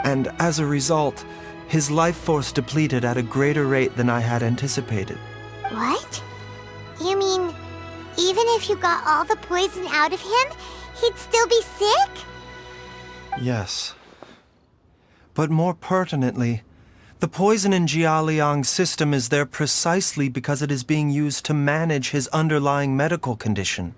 And as a result, his life force depleted at a greater rate than I had anticipated. What? You mean, even if you got all the poison out of him, he'd still be sick? Yes. But more pertinently, the poison in Jialiang's system is there precisely because it is being used to manage his underlying medical condition.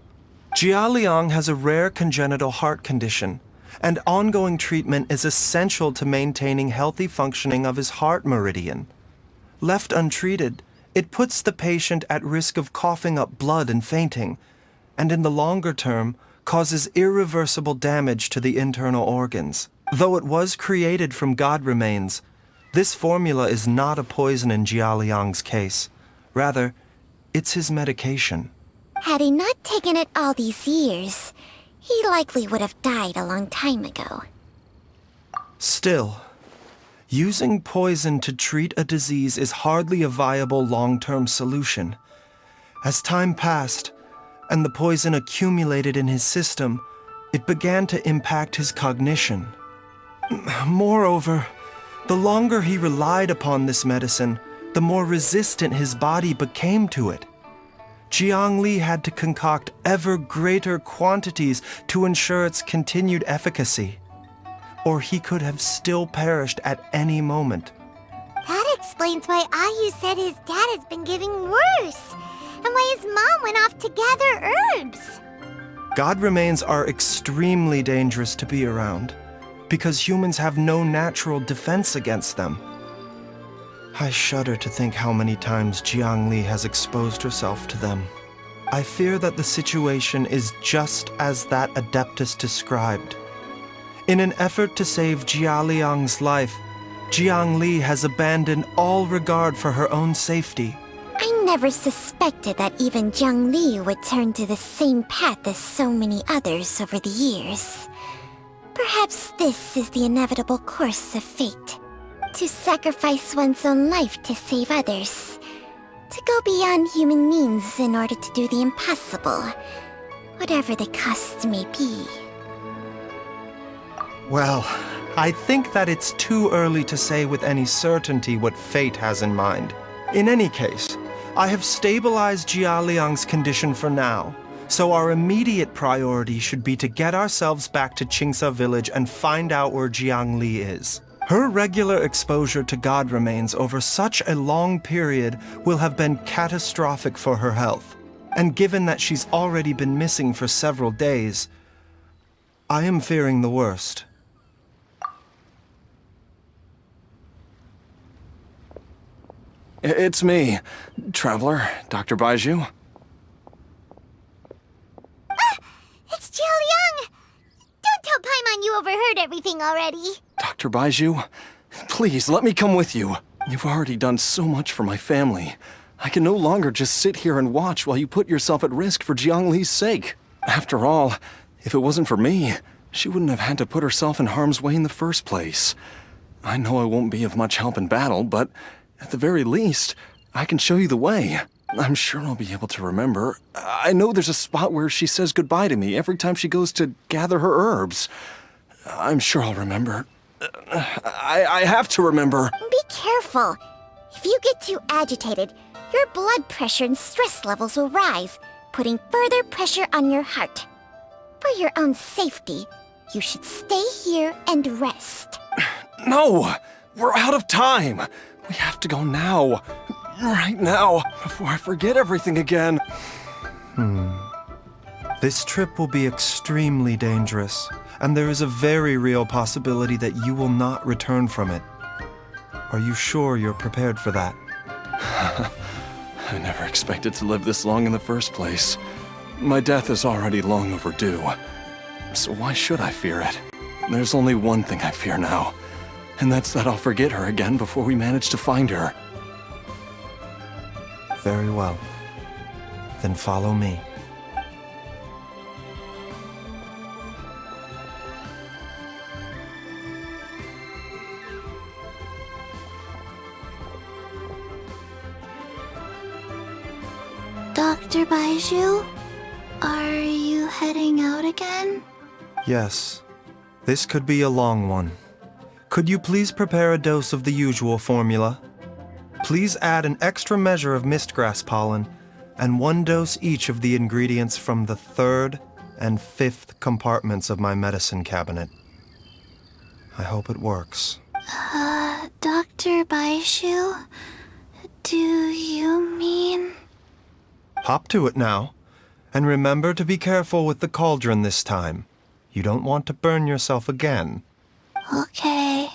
Jialiang has a rare congenital heart condition, and ongoing treatment is essential to maintaining healthy functioning of his heart meridian. Left untreated, it puts the patient at risk of coughing up blood and fainting, and in the longer term, causes irreversible damage to the internal organs. Though it was created from god remains, this formula is not a poison in Jialiang's case. Rather, it's his medication. Had he not taken it all these years, he likely would have died a long time ago. Still, using poison to treat a disease is hardly a viable long-term solution. As time passed, and the poison accumulated in his system, it began to impact his cognition. Moreover, the longer he relied upon this medicine, the more resistant his body became to it. Jiang Li had to concoct ever greater quantities to ensure its continued efficacy, or he could have still perished at any moment. That explains why Ayu said his dad has been getting worse, and why his mom went off to gather herbs. God remains are extremely dangerous to be around, because humans have no natural defense against them. I shudder to think how many times Jiang Li has exposed herself to them. I fear that the situation is just as that Adeptus described. In an effort to save Jialiang's life, Jiang Li has abandoned all regard for her own safety. I never suspected that even Jiang Li would turn to the same path as so many others over the years. Perhaps this is the inevitable course of fate. To sacrifice one's own life to save others. To go beyond human means in order to do the impossible, whatever the cost may be. Well, I think that it's too early to say with any certainty what fate has in mind. In any case, I have stabilized Jialiang's condition for now, so our immediate priority should be to get ourselves back to Qingsa village and find out where Jiang Li is. Her regular exposure to god remains over such a long period will have been catastrophic for her health, and given that she's already been missing for several days, I am fearing the worst. It's me, Traveler, Dr. Baiju. It's Jialiang! Don't tell Paimon you overheard everything already. Dr. Baiju, please let me come with you. You've already done so much for my family. I can no longer just sit here and watch while you put yourself at risk for Jiang Li's sake. After all, if it wasn't for me, she wouldn't have had to put herself in harm's way in the first place. I know I won't be of much help in battle, but at the very least, I can show you the way. I'm sure I'll be able to remember. I know there's a spot where she says goodbye to me every time she goes to gather her herbs. I'm sure I'll remember. I have to remember. Be careful. If you get too agitated, your blood pressure and stress levels will rise, putting further pressure on your heart. For your own safety, you should stay here and rest. No! We're out of time! We have to go now. Right now, before I forget everything again. This trip will be extremely dangerous, and there is a very real possibility that you will not return from it. Are you sure you're prepared for that? I never expected to live this long in the first place. My death is already long overdue. So why should I fear it? There's only one thing I fear now, and that's that I'll forget her again before we manage to find her. Very well. Then follow me. Dr. Baiju, are you heading out again? Yes. This could be a long one. Could you please prepare a dose of the usual formula? Please add an extra measure of mistgrass pollen and 1 dose each of the ingredients from the 3rd and 5th compartments of my medicine cabinet. I hope it works. Dr. Baishu? Do you mean... Hop to it now. And remember to be careful with the cauldron this time. You don't want to burn yourself again. Okay.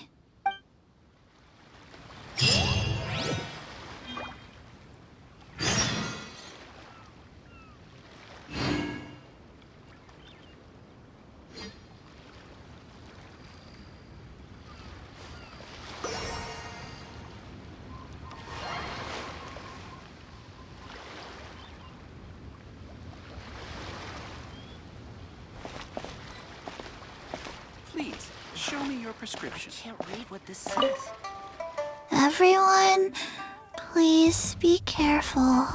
Please, show me your prescription. I can't read what this says. Everyone, please be careful.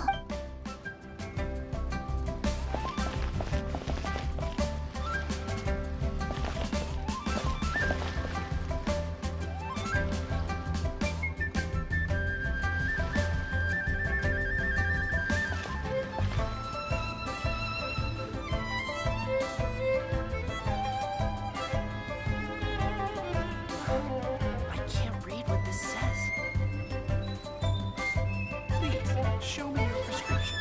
I can't read what this says. Please, show me your prescription.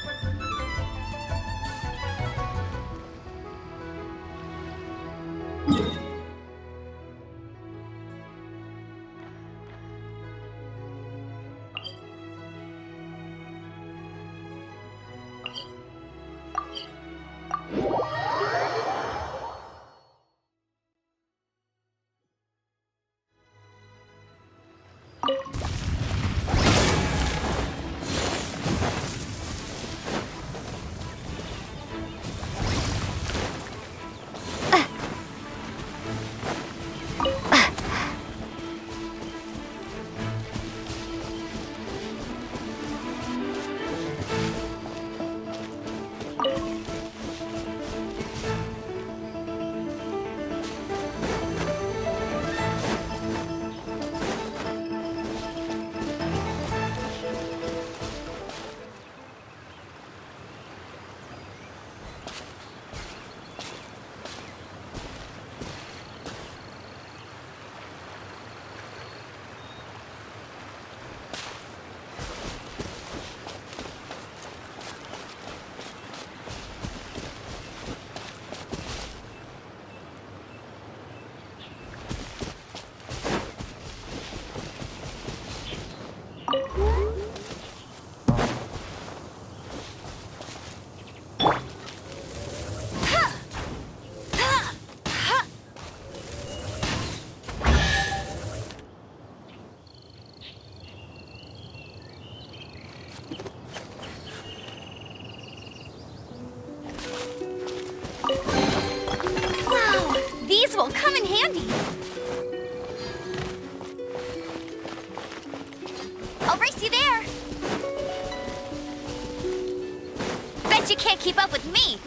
These will come in handy. I'll race you there. Bet you can't keep up with me.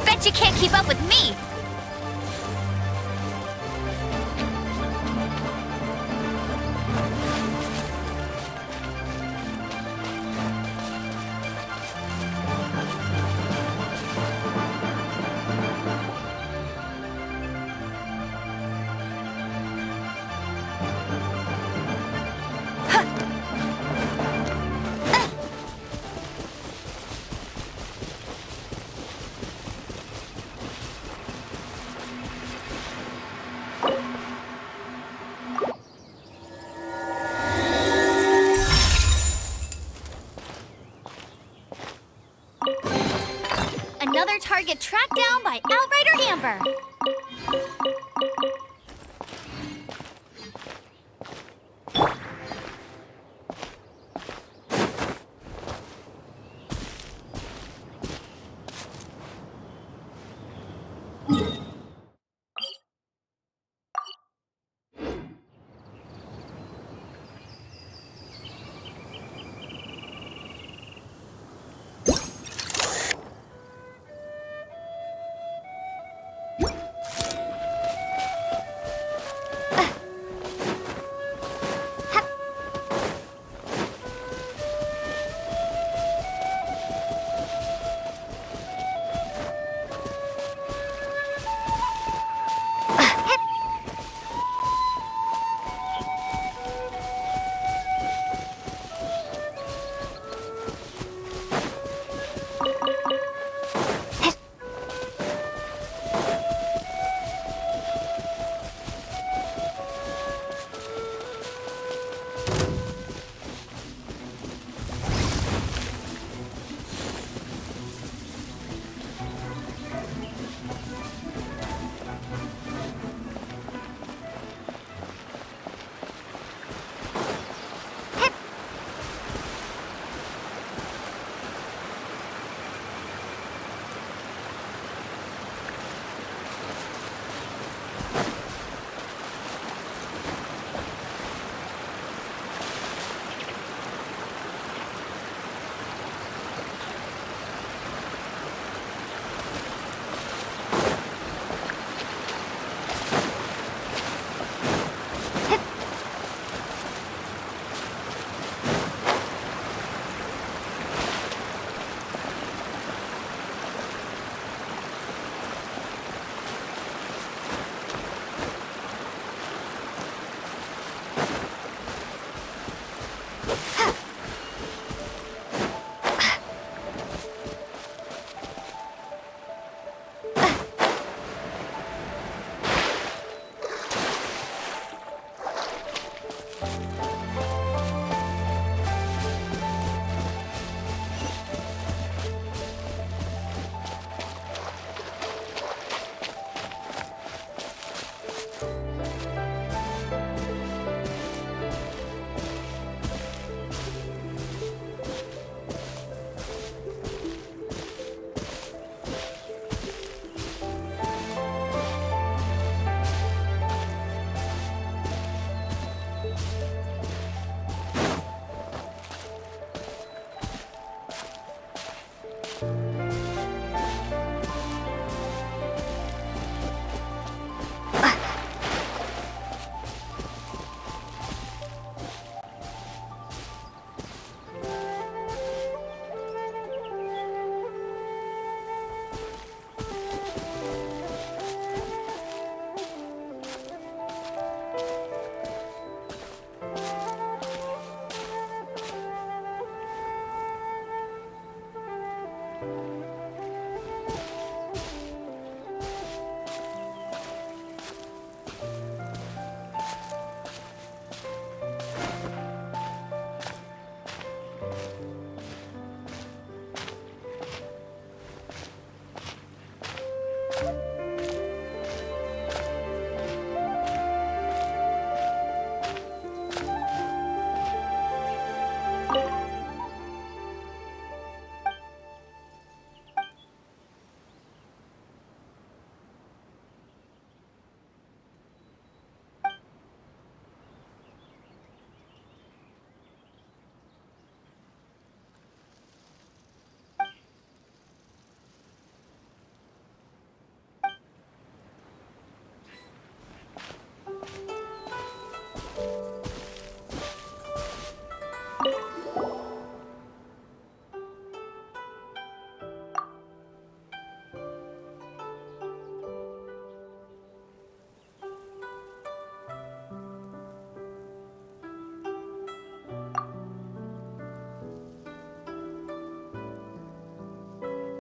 Bet you can't keep up with me. Another target tracked down by Outrider Amber.